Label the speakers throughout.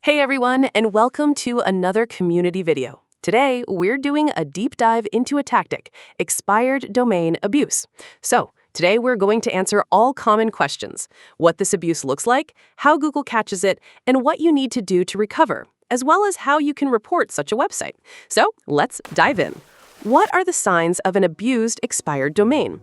Speaker 1: Hey everyone, and welcome to another community video. Today, we're doing a deep dive into a tactic, expired domain abuse. So, today we're going to answer all common questions: what this abuse looks like, how Google catches it, and what you need to do to recover, as well as how you can report such a website. So, let's dive in. What are the signs of an abused expired domain?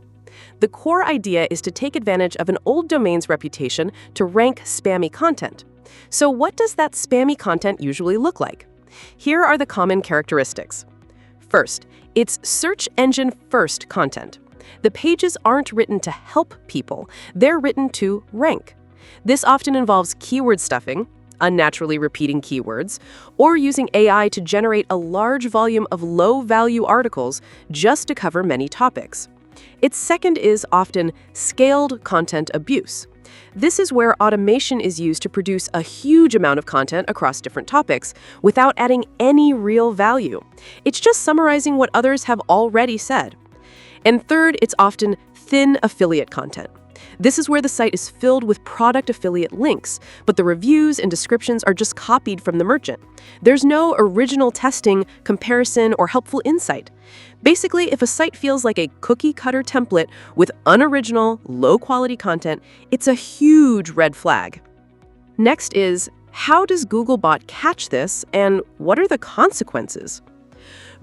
Speaker 1: The core idea is to take advantage of an old domain's reputation to rank spammy content. So what does that spammy content usually look like? Here are the common characteristics. First, it's search engine first content. The pages aren't written to help people, they're written to rank. This often involves keyword stuffing, unnaturally repeating keywords, or using AI to generate a large volume of low-value articles just to cover many topics. Its second is often scaled content abuse. This is where automation is used to produce a huge amount of content across different topics without adding any real value. It's just summarizing what others have already said. And third, it's often thin affiliate content. This is where the site is filled with product affiliate links, but the reviews and descriptions are just copied from the merchant. There's no original testing, comparison, or helpful insight. Basically, if a site feels like a cookie-cutter template with unoriginal, low-quality content, it's a huge red flag. Next is, how does Googlebot catch this, and what are the consequences?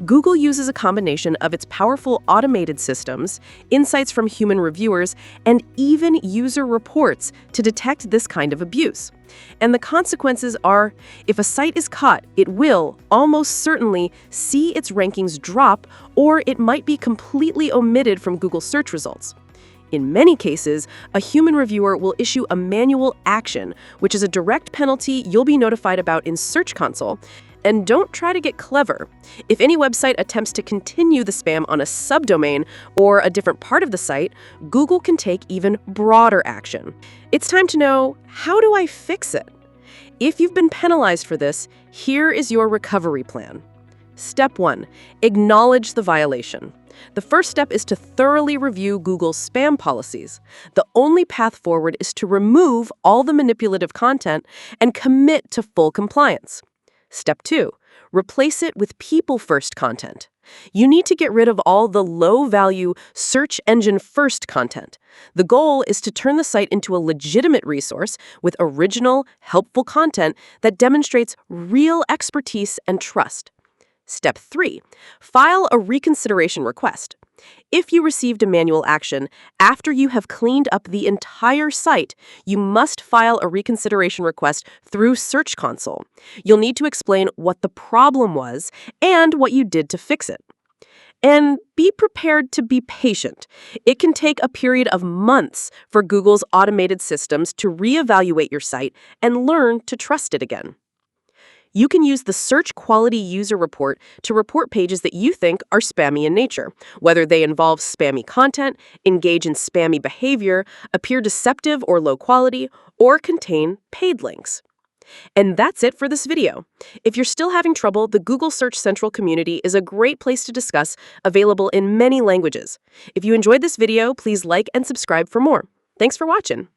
Speaker 1: Google uses a combination of its powerful automated systems, insights from human reviewers, and even user reports to detect this kind of abuse. And the consequences are, if a site is caught, it will almost certainly see its rankings drop, or it might be completely omitted from Google search results. In many cases, a human reviewer will issue a manual action, which is a direct penalty you'll be notified about in Search Console. And don't try to get clever. If any website attempts to continue the spam on a subdomain or a different part of the site, Google can take even broader action. It's time to know, how do I fix it? If you've been penalized for this, here is your recovery plan. Step 1. Acknowledge the violation. The first step is to thoroughly review Google's spam policies. The only path forward is to remove all the manipulative content and commit to full compliance. Step 2. Replace it with people-first content. You need to get rid of all the low-value, search engine-first content. The goal is to turn the site into a legitimate resource with original, helpful content that demonstrates real expertise and trust. Step 3. File a reconsideration request. If you received a manual action after you have cleaned up the entire site, you must file a reconsideration request through Search Console. You'll need to explain what the problem was and what you did to fix it. And be prepared to be patient. It can take a period of months for Google's automated systems to reevaluate your site and learn to trust it again. You can use the Search Quality User Report to report pages that you think are spammy in nature, whether they involve spammy content, engage in spammy behavior, appear deceptive or low quality, or contain paid links. And that's it for this video. If you're still having trouble, the Google Search Central community is a great place to discuss, available in many languages. If you enjoyed this video, please like and subscribe for more. Thanks for watching.